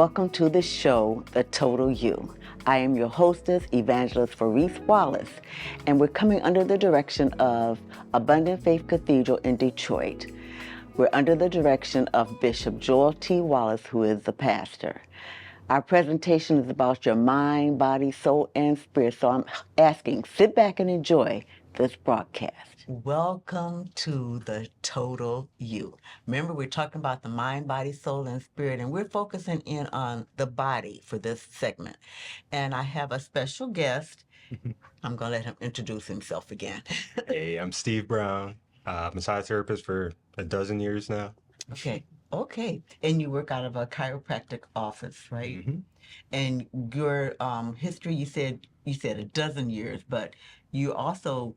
welcome to the show, The Total You. I am your hostess, Evangelist Faris Wallace, and we're coming under the direction of Abundant Faith Cathedral in Detroit. We're under the direction of Bishop Joel T. Wallace, who is the pastor. Our presentation is about your mind, body, soul, and spirit, so I'm asking, sit back and enjoy this broadcast. Welcome to the Total You. Remember, we're talking about the mind, body, soul, and spirit, and we're focusing in on the body for this segment. And I have a special guest. I'm going to let him introduce himself again. Hey, I'm Steve Brown, massage therapist for a dozen years now. Okay. And you work out of a chiropractic office, right? Mm-hmm. And your history, you said a dozen years, but you also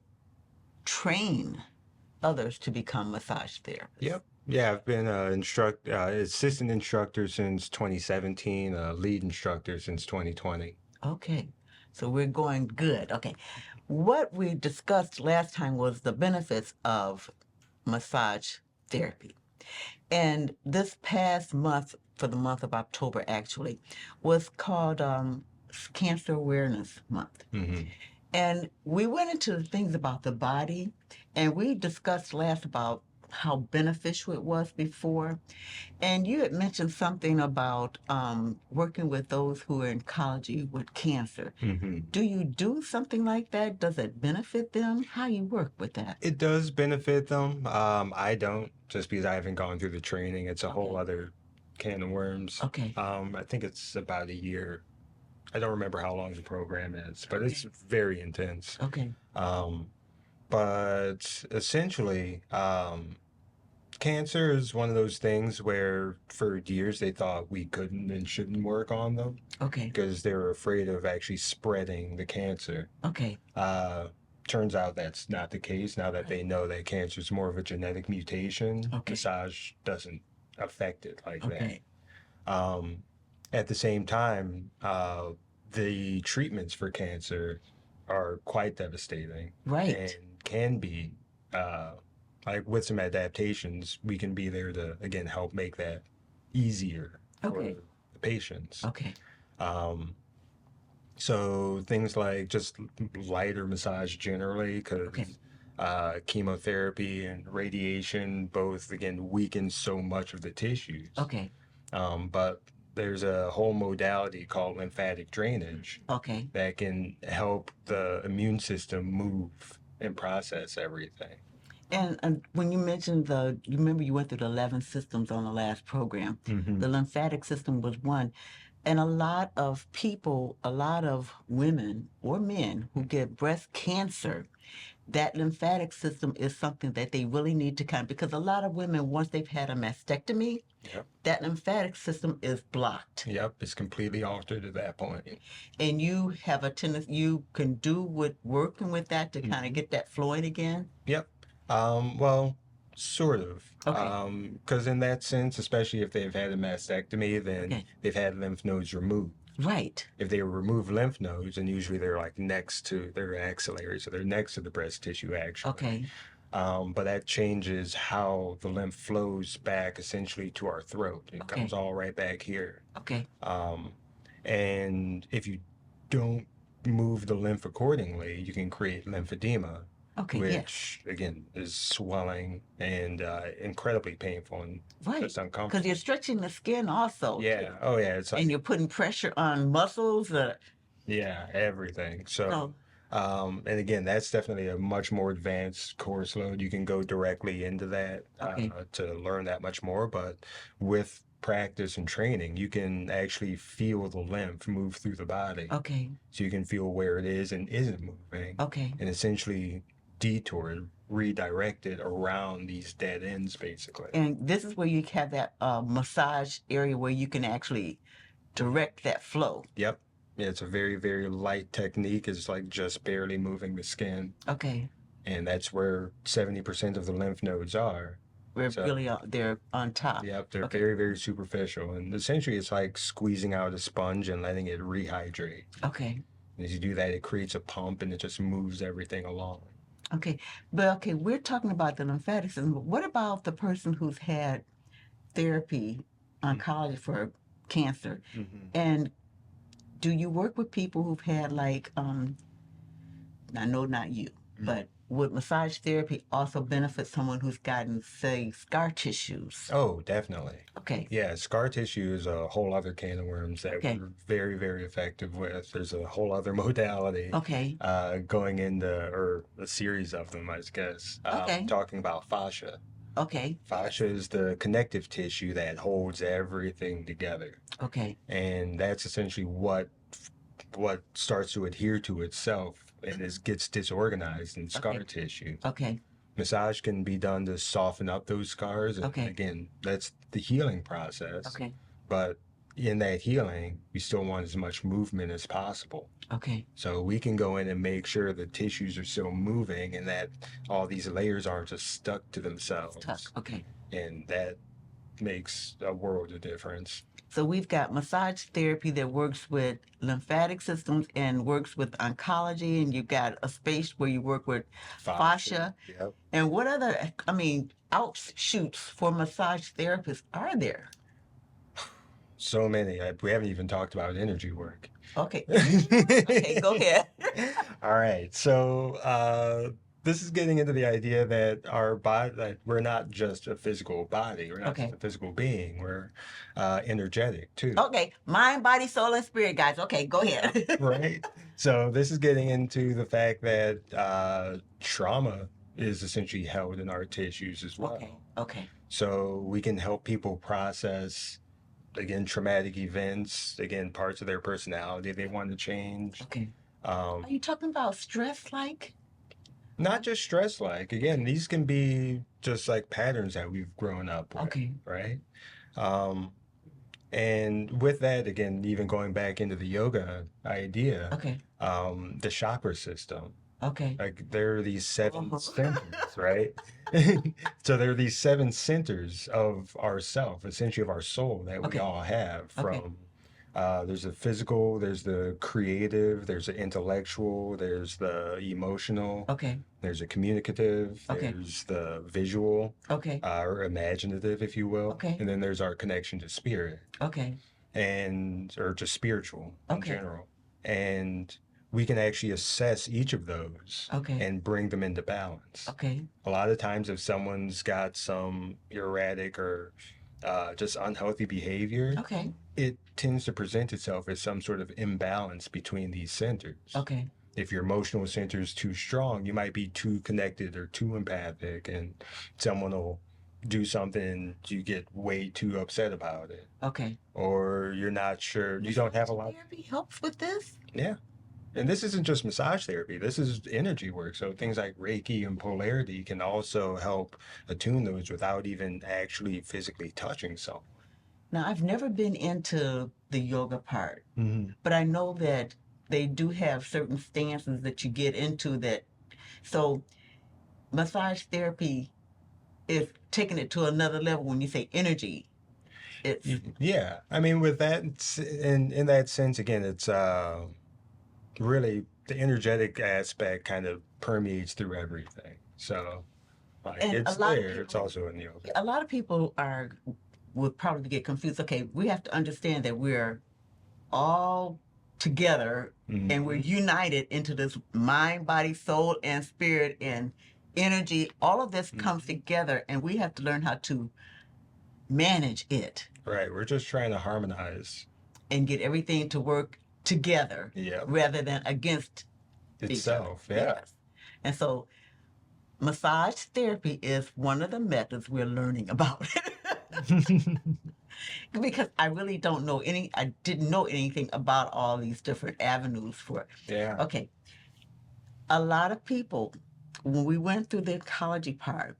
train others to become massage therapists. Yep. Yeah, I've been assistant instructor since 2017, lead instructor since 2020. Okay, so we're going good. Okay, what we discussed last time was the benefits of massage therapy. And this past month, for the month of October actually, was called Cancer Awareness Month. Mm-hmm. And we went into the things about the body, and we discussed last about how beneficial it was before. And you had mentioned something about working with those who are in oncology with cancer. Mm-hmm. Do you do something like that? Does it benefit them? How you work with that? It does benefit them. I don't, just because I haven't gone through the training. It's a whole other can of worms. Okay. I think it's about a year. I don't remember how long the program is, but it's very intense. Okay. But essentially, cancer is one of those things where for years they thought we couldn't and shouldn't work on them. Okay. Because they were afraid of actually spreading the cancer. Okay. Turns out that's not the case now that they know that cancer is more of a genetic mutation. Okay. Massage doesn't affect it like Okay. that. At the same time, the treatments for cancer are quite devastating. Right. And can be, like with some adaptations, we can be there to, again, help make that easier for the patients. Okay. So things like just lighter massage generally, because chemotherapy and radiation both, again, weaken so much of the tissues. Okay. But there's a whole modality called lymphatic drainage that can help the immune system move and process everything. And when you mentioned you remember you went through the 11 systems on the last program. Mm-hmm. The lymphatic system was one. And a lot of people, a lot of women or men who get breast cancer, that lymphatic system is something that they really need to because a lot of women, once they've had a mastectomy, that lymphatic system is blocked. Yep, it's completely altered at that point. And you have a tendency, you can do with working with that to kind of get that flowing again? Yep. Well, sort of. Okay. Because in that sense, especially if they've had a mastectomy, then they've had lymph nodes removed. Right. If they remove lymph nodes, and usually they're like next to their axillary, so they're next to the breast tissue actually. Okay. But that changes how the lymph flows back essentially to our throat. It comes all right back here. Okay. And if you don't move the lymph accordingly, you can create lymphedema. Which, again, is swelling and incredibly painful and just uncomfortable. Because you're stretching the skin also. Yeah. Oh, yeah. It's like, and you're putting pressure on muscles. Yeah, everything. So, and again, that's definitely a much more advanced course load. You can go directly into that to learn that much more. But with practice and training, you can actually feel the lymph move through the body. Okay. So you can feel where it is and isn't moving. Okay. And essentially detoured, redirected around these dead ends, basically. And this is where you have that massage area where you can actually direct that flow. Yep. Yeah, it's a very, very light technique. It's like just barely moving the skin. Okay. And that's where 70% of the lymph nodes are. They're on top. Yep, they're very, very superficial. And essentially it's like squeezing out a sponge and letting it rehydrate. Okay. And as you do that, it creates a pump and it just moves everything along. Okay, but we're talking about the lymphatic system. But what about the person who's had therapy, oncology for cancer. And do you work with people who've had like, I know not you, but would massage therapy also benefit someone who's gotten, say, scar tissues? Oh, definitely. Okay. Yeah, scar tissue is a whole other can of worms that Okay. we're very, very effective with. There's a whole other modality Okay. going into, or a series of them, I guess. Okay. Talking about fascia. Okay. Fascia is the connective tissue that holds everything together. Okay. And that's essentially what starts to adhere to itself and gets disorganized in scar Okay. tissue. Okay. Massage can be done to soften up those scars. And Okay. again, that's the healing process. Okay. But in that healing, we still want as much movement as possible. Okay. So we can go in and make sure the tissues are still moving and that all these layers aren't just stuck to themselves. Stuck. Okay. And that makes a world of difference. So we've got massage therapy that works with lymphatic systems and works with oncology, and you've got a space where you work with fascia. Yep. And what other, outshoots for massage therapists are there? So many. We haven't even talked about energy work. Okay. Okay, go ahead. All right. So this is getting into the idea that our body, that we're not just a physical body. We're not just a physical being. We're energetic too. Okay. Mind, body, soul, and spirit, guys. Okay, go ahead. Right. So this is getting into the fact that trauma is essentially held in our tissues as well. Okay. Okay. So we can help people process, again, traumatic events, again, parts of their personality they want to change. Okay. Are you talking about stress like? Not just stress like. Again, these can be just like patterns that we've grown up with. Okay. Right? And with that, again, even going back into the yoga idea, Okay. The chakra system. Okay. Like there are these seven centers, right? So there are these seven centers of ourself, essentially of our soul that we all have from there's the physical, there's the creative, there's the intellectual, there's the emotional, there's a communicative, there's the visual, or imaginative, if you will, and then there's our connection to spirit, and or just spiritual in general, and we can actually assess each of those and bring them into balance. A lot of times, if someone's got some erratic or just unhealthy behavior, it tends to present itself as some sort of imbalance between these centers. If your emotional center is too strong, you might be too connected or too empathic, and someone will do something, you get way too upset about it. Or you're not sure, you don't have a lot. Therapy helps with this? Yeah. And this isn't just massage therapy. This is energy work. So things like Reiki and polarity can also help attune those without even actually physically touching someone. Now, I've never been into the yoga part, but I know that they do have certain stances that you get into that. So massage therapy is taking it to another level when you say energy. It's yeah. I mean, with that, in that sense, again, it's really the energetic aspect kind of permeates through everything. So like, it's there. It's also in the yoga. A lot of people would probably get confused. Okay, we have to understand that we're all together and we're united into this mind, body, soul, and spirit and energy. All of this comes together and we have to learn how to manage it. Right. We're just trying to harmonize and get everything to work together rather than against itself. Each other. Yes. And so massage therapy is one of the methods we're learning about. Because I really I didn't know anything about all these different avenues for it. Yeah. Okay. A lot of people, when we went through the ecology part,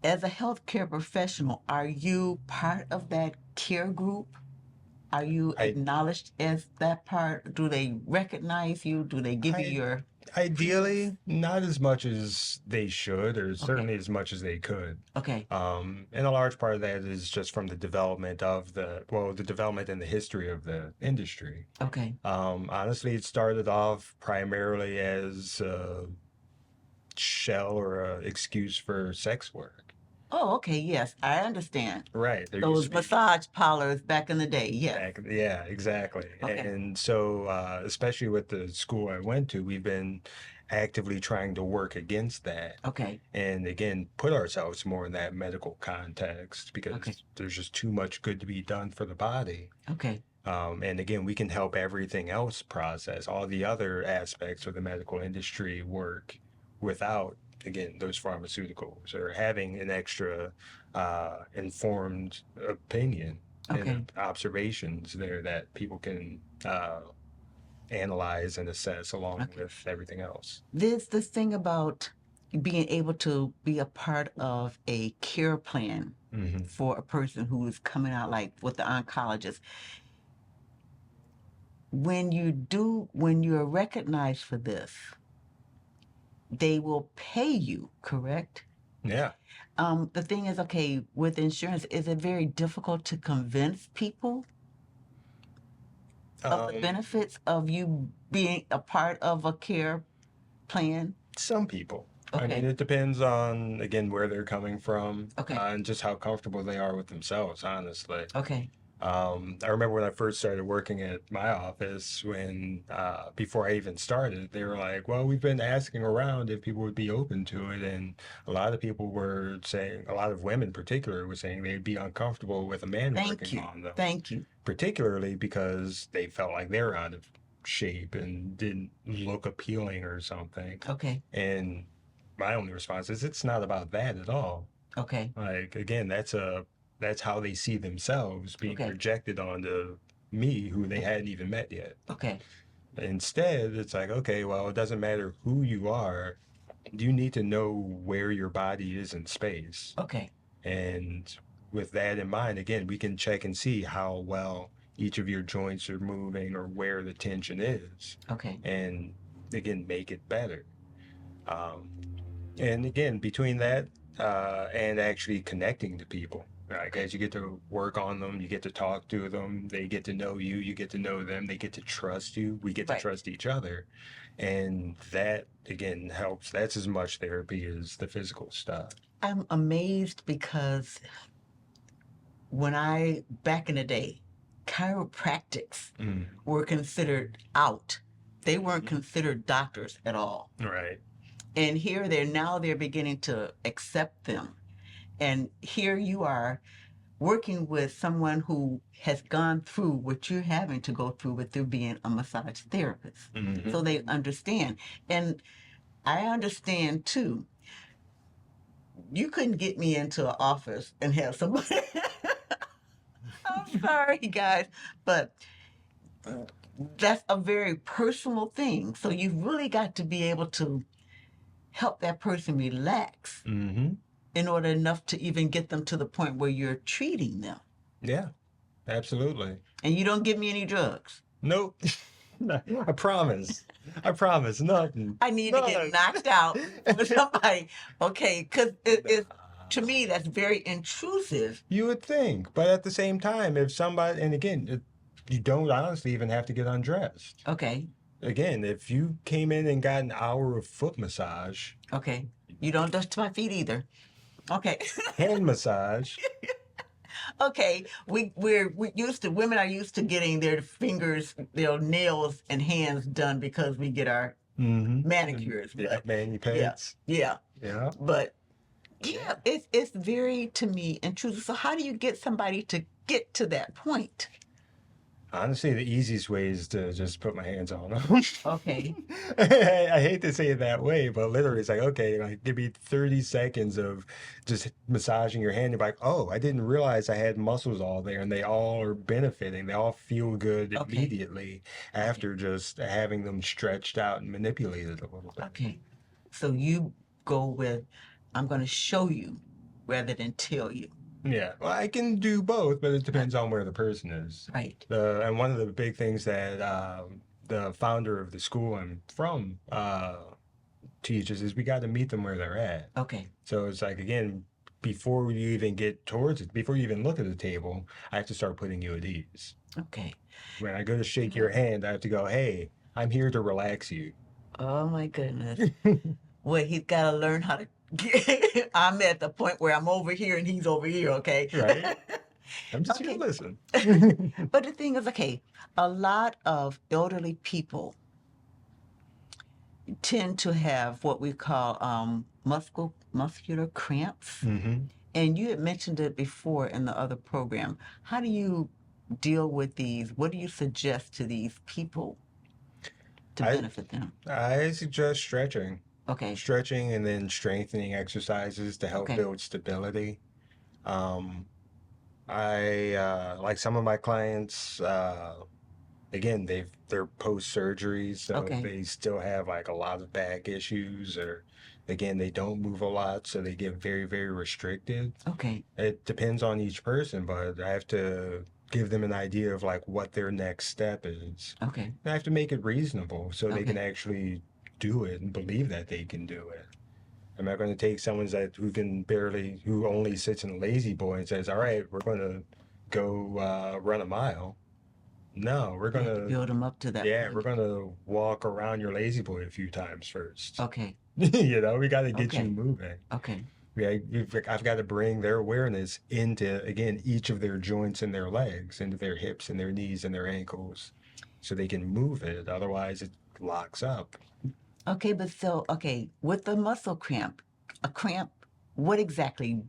as a healthcare professional, are you part of that care group? Are you acknowledged as that part? Do they recognize you? Do they give you your... Ideally, not as much as they should, or certainly as much as they could. And a large part of that is just from the development of the development and the history of the industry. Honestly, it started off primarily as a shell or an excuse for sex work. Oh, okay, yes, I understand. Right. There used Those to be massage parlors back in the day, yes. back, yeah, exactly. Okay. And so, especially with the school I went to, we've been actively trying to work against that. Okay. And again, put ourselves more in that medical context because Okay. there's just too much good to be done for the body. Okay. And again, we can help everything else process, all the other aspects of the medical industry work without, again, those pharmaceuticals or having an extra informed opinion Okay. and observations there that people can analyze and assess along Okay. with everything else. There's this thing about being able to be a part of a care plan Mm-hmm. for a person who is coming out, like with the oncologist. When you're recognized for this, they will pay you, correct? Yeah. The thing is, okay, with insurance, is it very difficult to convince people of the benefits of you being a part of a care plan? Some people. I Okay. mean, it depends on, again, where they're coming from, Okay. and just how comfortable they are with themselves, honestly. Okay. I remember when I first started working at my office, when before I even started, they were like, "Well, we've been asking around if people would be open to it," and a lot of people were saying, a lot of women in particular were saying they'd be uncomfortable with a man Thank working you. on them, Thank you. particularly because they felt like they're out of shape and didn't look appealing or something. Okay. And my only response is, it's not about that at all. Okay. Like, again, that's how they see themselves being Okay. projected onto me, who they hadn't even met yet. Okay. Instead, it's like, okay, well, it doesn't matter who you are. You need to know where your body is in space. Okay. And with that in mind, again, we can check and see how well each of your joints are moving or where the tension is. Okay. And again, make it better. Um, and again, between that and actually connecting to people, like as you get to work on them, you get to talk to them, they get to know you, you get to know them, they get to trust you, we get to Right. trust each other. And that, again, helps. That's as much therapy as the physical stuff. I'm amazed because back in the day, chiropractics were considered out. They weren't considered doctors at all. Right. And here they're beginning to accept them. And here you are working with someone who has gone through what you're having to go through with through being a massage therapist. Mm-hmm. So they understand. And I understand too. You couldn't get me into an office and have somebody. I'm sorry, guys, but that's a very personal thing. So you've really got to be able to help that person relax Mm-hmm. in order enough to even get them to the point where you're treating them. Yeah, absolutely. And you don't give me any drugs. Nope. I promise. I promise. Nothing. I need to get knocked out for somebody. Okay, because it's to me that's very intrusive. You would think, but at the same time, if somebody, and again, you don't honestly even have to get undressed. Okay. Again, if you came in and got an hour of foot massage, Okay. You don't touch my feet either. Okay. hand massage, Okay. We're used to women are used to getting their fingers, their nails and hands done because we get our manicures. yeah, But mani-peds. yeah. Yeah. But yeah, it's very to me intrusive. So how do you get somebody to get to that point? Honestly, the easiest way is to just put my hands on them. Okay. I hate to say it that way, but literally, it's like, okay, like give me 30 seconds of just massaging your hand. You're like, oh, I didn't realize I had muscles all there, and they all are benefiting. They all feel good Okay. immediately after just having them stretched out and manipulated a little bit. Okay. So you go with, I'm going to show you rather than tell you. Yeah, well, I can do both, but it depends on where the person is. Right. And one of the big things that the founder of the school I'm from teaches is we got to meet them where they're at. Okay. So it's like, again, before you even get towards it, before you even look at the table, I have to start putting you at ease. Okay. When I go to shake your hand, I have to go, hey, I'm here to relax you. Oh my goodness. Well, he's got to learn how to I'm at the point where I'm over here and he's over here, okay? Right. I'm just here to Okay. listen. But the thing is, okay, a lot of elderly people tend to have what we call muscular cramps. Hmm. And you had mentioned it before in the other program. How do you deal with these? What do you suggest to these people to I benefit them? I suggest stretching. Okay. Stretching and then strengthening exercises to help Okay. build stability. Um, I like some of my clients, again, they're post surgery, so Okay. they still have like a lot of back issues, or again, they don't move a lot, so they get very, very restricted. Okay. It depends on each person, but I have to give them an idea of like what their next step is. Okay. I have to make it reasonable so they can Okay. actually do it and believe that they can do it. I'm not going to take someone who only sits in a lazy boy and says, "All right, we're going to go run a mile." No, we're You going have to to, build them up to that yeah, we're point. going to walk around your lazy boy a few times first. Okay. We got to get you Okay. moving. Okay. I've got to bring their awareness into, again, each of their joints in their legs, into their hips and their knees and their ankles, so they can move it. Otherwise, it locks up. Okay, but so, okay, with the muscle cramp, a cramp, what exactly?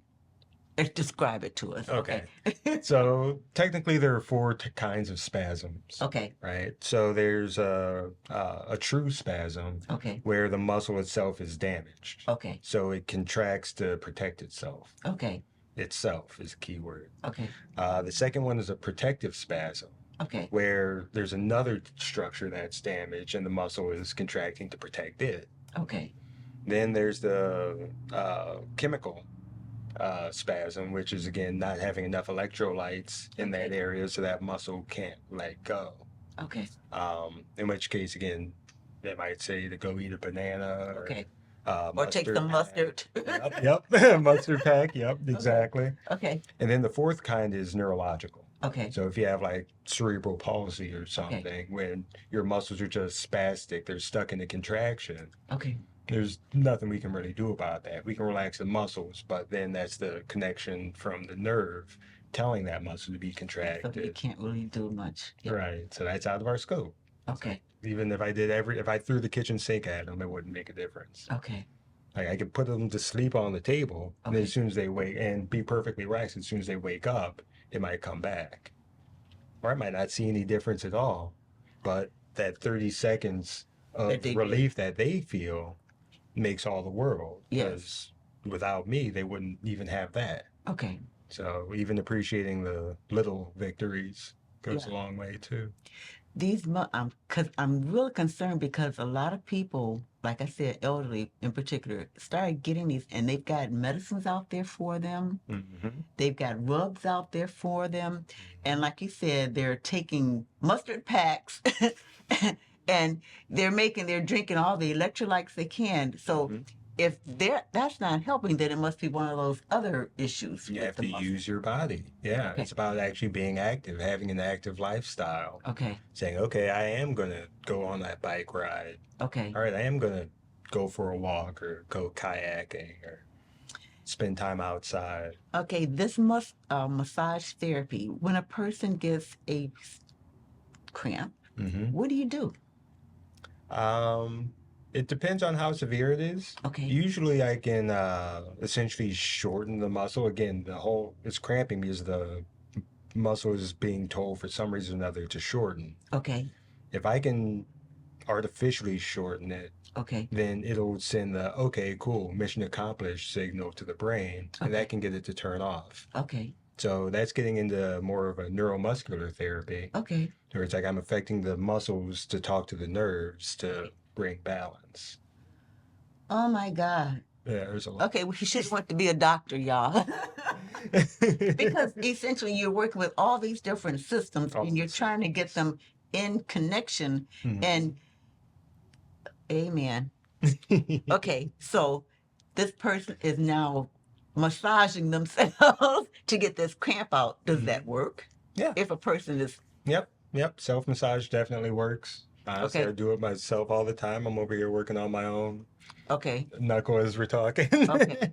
Describe it to us. Okay. Okay. So technically, there are four kinds of spasms, Okay. right? So there's a true spasm Okay. where the muscle itself is damaged. Okay. So it contracts to protect itself. Okay. Itself is a key word. Okay. The second one is a protective spasm, Okay. where there's another structure that's damaged and the muscle is contracting to protect it. Okay. Then there's the chemical spasm, which is again not having enough electrolytes in that area, so that muscle can't let go. Okay. In which case, again, they might say to go eat a banana. Okay. Or take some mustard. Yep. Mustard pack. Yep, exactly. Okay. And then the fourth kind is neurological. Okay. So if you have like cerebral palsy or something, when your muscles are just spastic, they're stuck in a contraction. Okay. There's nothing we can really do about that. We can relax the muscles, but then that's the connection from the nerve telling that muscle to be contracted. So you can't really do much. Yep. Right. So that's out of our scope. Okay. So even if I threw the kitchen sink at them, it wouldn't make a difference. Okay. Like I could put them to sleep on the table, and then as soon as they wake and be perfectly relaxed, as soon as they wake up, it might come back. Or I might not see any difference at all, but that 30 seconds of relief that they feel makes all the world. Because without me, they wouldn't even have that. Okay. So even appreciating the little victories goes a long way too. Because I'm really concerned because a lot of people, like I said, elderly in particular, started getting these, and they've got medicines out there for them. Mm-hmm. They've got rubs out there for them, and like you said, they're taking mustard packs, and they're drinking all the electrolytes they can. So. Mm-hmm. If that's not helping, then it must be one of those other issues. You have to use your body. Yeah, it's about actually being active, having an active lifestyle. Okay. Saying, okay, I am going to go on that bike ride. Okay. All right, I am going to go for a walk or go kayaking or spend time outside. Okay, this massage therapy, when a person gets a cramp, what do you do? It depends on how severe it is. Okay. Usually I can essentially shorten the muscle. Again, it's cramping because the muscle is being told for some reason or another to shorten. Okay. If I can artificially shorten it, then it'll send the, okay, cool, mission accomplished signal to the brain, and that can get it to turn off. Okay. So that's getting into more of a neuromuscular therapy. Okay. Where it's like I'm affecting the muscles to talk to the nerves to bring balance. Oh my God. Yeah, there's a lot. Okay, well, you should want to be a doctor, y'all. Because essentially you're working with all these different systems and you're trying to get them in connection and amen. Okay, so this person is now massaging themselves to get this cramp out. Does that work? Yeah. If a person is... Yep. Self-massage definitely works. Honestly, I do it myself all the time. I'm over here working on my own Okay. knuckle as we're talking. Okay.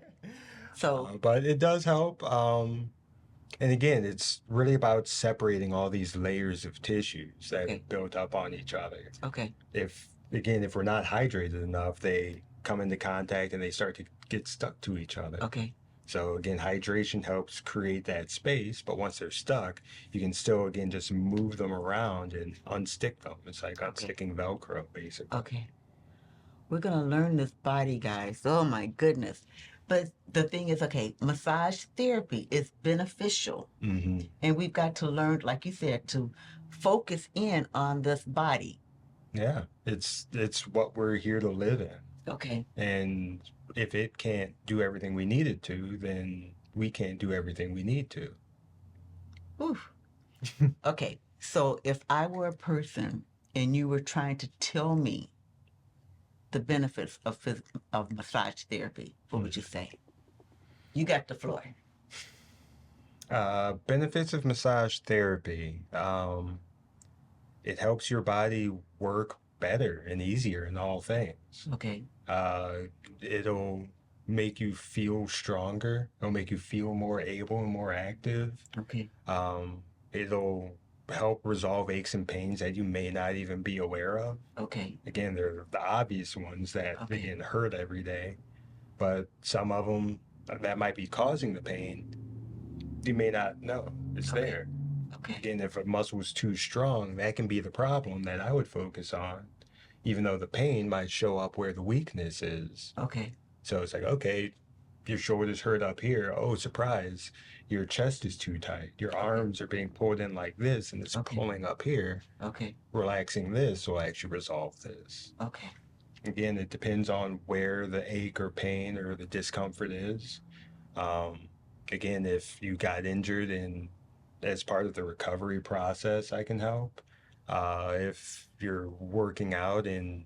So, But it does help. And again, it's really about separating all these layers of tissues that have built up on each other. okay. If we're not hydrated enough, they come into contact and they start to get stuck to each other. Okay. So again, hydration helps create that space, but once they're stuck, you can still again just move them around and unstick them. It's like unsticking Velcro, basically. Okay. We're going to learn this body, guys. Oh my goodness. But the thing is, okay, massage therapy is beneficial. Mm-hmm. And we've got to learn, like you said, to focus in on this body. Yeah, it's what we're here to live in. Okay. And if it can't do everything we need it to, then we can't do everything we need to. Oof. Okay. So if I were a person and you were trying to tell me the benefits of massage therapy, what would you say? You got the floor. Benefits of massage therapy. It helps your body work better and easier in all things. Okay. It'll make you feel stronger. It'll make you feel more able and more active. Okay. It'll help resolve aches and pains that you may not even be aware of. Okay. Again, they're the obvious ones that again hurt every day, but some of them that might be causing the pain, you may not know it's there. Okay. Again, if a muscle is too strong, that can be the problem that I would focus on, even though the pain might show up where the weakness is. Okay. So it's like, okay, your shoulder's hurt up here. Oh, surprise, your chest is too tight. Your arms are being pulled in like this, and it's pulling up here. Okay. Relaxing this will actually resolve this. Okay. Again, it depends on where the ache or pain or the discomfort is. Again, if you got injured and as part of the recovery process, I can help. If you're working out and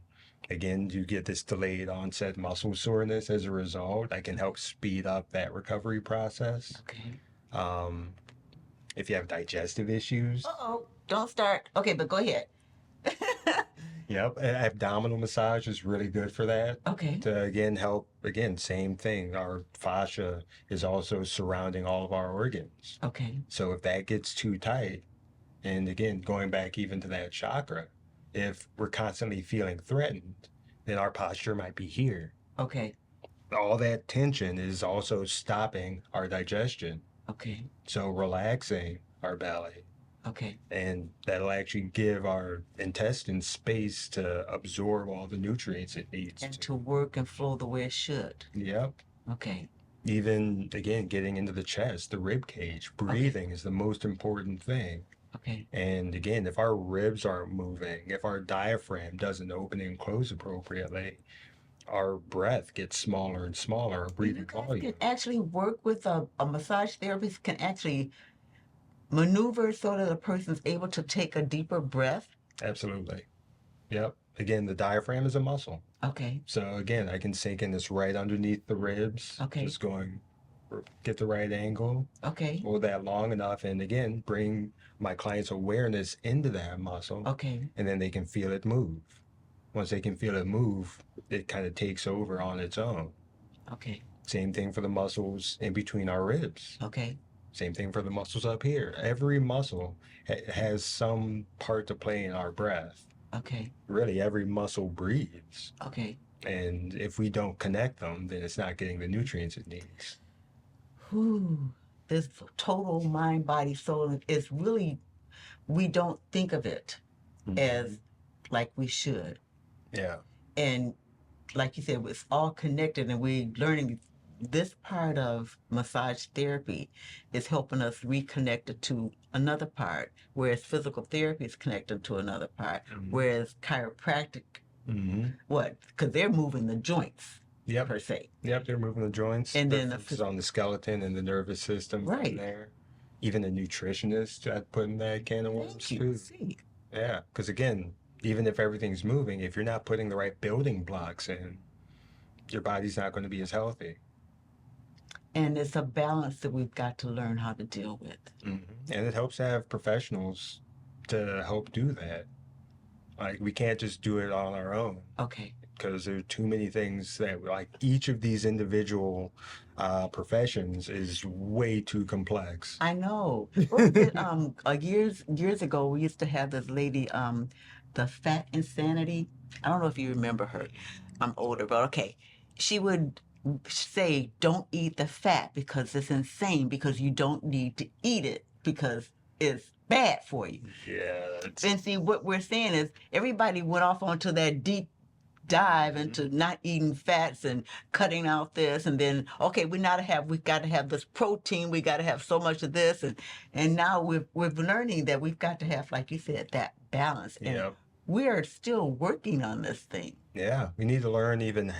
again, you get this delayed onset muscle soreness as a result, I can help speed up that recovery process. Okay. If you have digestive issues. Uh-oh. Don't start. Okay, but go ahead. Yep, abdominal massage is really good for that. Okay. To again help, again, same thing. Our fascia is also surrounding all of our organs. Okay. So if that gets too tight, and again, going back even to that chakra, if we're constantly feeling threatened, then our posture might be here. Okay. All that tension is also stopping our digestion. Okay. So relaxing our belly. Okay. And that'll actually give our intestines space to absorb all the nutrients it needs and to work and flow the way it should. Yep. Okay. Even again, getting into the chest, the rib cage, breathing is the most important thing. Okay. And again, if our ribs aren't moving, if our diaphragm doesn't open and close appropriately, our breath gets smaller and smaller. Our breathing volume. You can actually work with a massage therapist can actually maneuver so that a person's able to take a deeper breath. Absolutely. Yep. Again, the diaphragm is a muscle. Okay. So again, I can sink in this right underneath the ribs. Okay. Just going, get the right angle. Okay. Hold that long enough, and again, bring my client's awareness into that muscle. Okay. And then they can feel it move. Once they can feel it move, it kind of takes over on its own. Okay. Same thing for the muscles in between our ribs. Okay. Same thing for the muscles up here. Every muscle has some part to play in our breath. Okay. Really, every muscle breathes. Okay. And if we don't connect them, then it's not getting the nutrients it needs. Whew. This total mind, body, soul is really, we don't think of it as like we should. Yeah. And like you said, it's all connected, and we're learning this part of massage therapy is helping us reconnect it to another part, whereas physical therapy is connected to another part, whereas chiropractic, what? Because they're moving the joints. Yep. Per se. Yep, they're moving the joints. And then it's on the skeleton and the nervous system right there. Even a nutritionist I'd put in that can of worms too. See. Yeah, because again, even if everything's moving, if you're not putting the right building blocks in, your body's not going to be as healthy. And it's a balance that we've got to learn how to deal with. And it helps to have professionals to help do that. Like we can't just do it on our own. Okay. Because there are too many things that like each of these individual professions is way too complex. I know. What was it? Years ago, we used to have this lady, the Fat Insanity. I don't know if you remember her. I'm older, but okay. She would say, "Don't eat the fat because it's insane because you don't need to eat it because it's bad for you." Yeah, And see, what we're saying is everybody went off onto that deep dive into not eating fats and cutting out this, and then okay, we got to have this protein, we got to have so much of this, and now we're learning that we've got to have, like you said, that balance, and yeah, we're still working on this thing. yeah. We need to learn even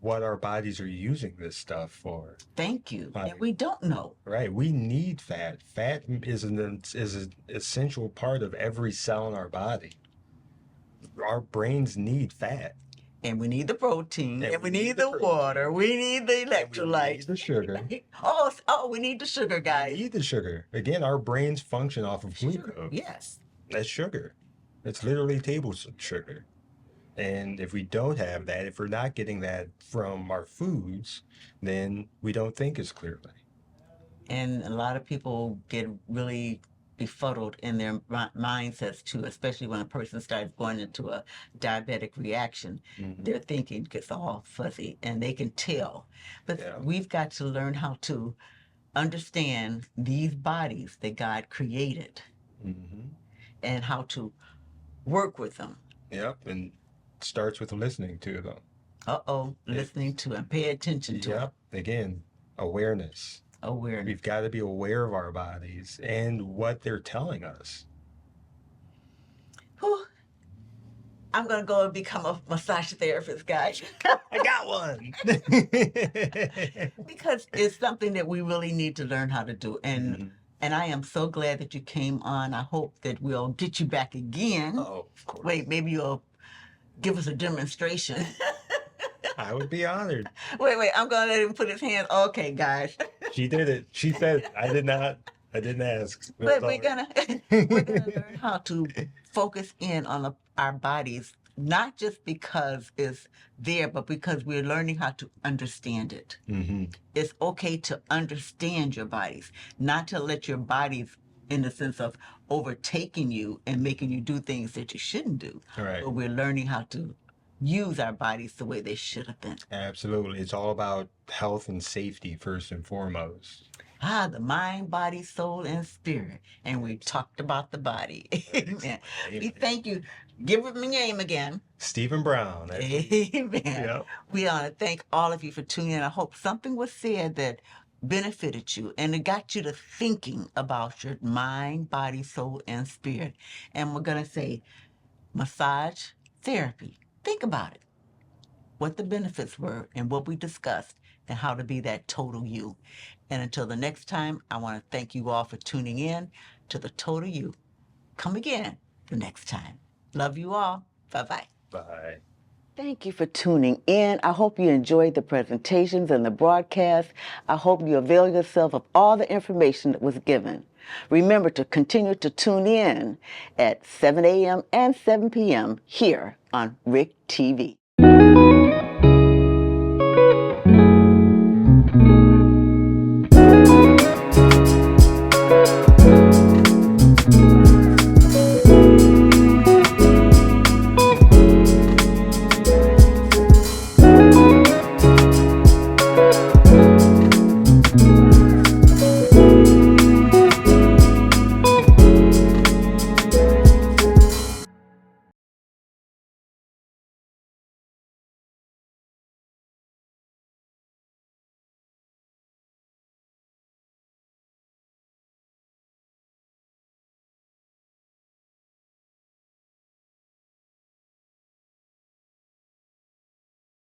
what our bodies are using this stuff for. Thank you. And Like, we don't know. right, we need fat. Fat is an essential part of every cell in our body. Our brains need fat. And we need the protein, And and we need the water, we need the And we electrolytes. need the sugar. Oh, we need the sugar, We guys. need the sugar. Again, our brains function off of Sugar, glucose. yes. That's sugar. It's literally table sugar. And if we don't have that, if we're not getting that from our foods, then we don't think as clearly. And a lot of people get really befuddled in their mindsets too, especially when a person starts going into a diabetic reaction. Their thinking gets all fuzzy and they can tell. But Yeah. we've got to learn how to understand these bodies that God created and how to work with them. Yep. And it starts with listening to them. Listening to and pay attention to Yep. Again, awareness. awareness. We've got to be aware of our bodies and what they're telling us. Whew. I'm going to go and become a massage therapist, guys. I got one. Because it's something that we really need to learn how to do. And I am so glad that you came on. I hope that we'll get you back again. Oh, of course. Wait, maybe you'll give us a demonstration. I would be honored. Wait, I'm going to let him put his hands. Okay, guys. She did it. She said, I did not. I didn't ask. But we're gonna learn how to focus in on our bodies, not just because it's there, but because we're learning how to understand it. It's okay to understand your bodies, not to let your bodies, in the sense of overtaking you and making you do things that you shouldn't do. Right. But we're learning how to use our bodies the way they should have been. Absolutely. It's all about health and safety first and foremost. The mind, body, soul, and spirit. And we talked about the body. Amen. We thank you. Give him your name again. Stephen Brown. Amen. Yep. We want to thank all of you for tuning in. I hope something was said that benefited you and it got you to thinking about your mind, body, soul, and spirit. And we're going to say massage therapy. Think about it. What the benefits were and what we discussed and how to be that total you. And until the next time, I want to thank you all for tuning in to the Total You. Come again the next time. Love you all. Bye-bye. Bye. Thank you for tuning in. I hope you enjoyed the presentations and the broadcast. I hope you avail yourself of all the information that was given. Remember to continue to tune in at 7 a.m. and 7 p.m. here on RIC TV.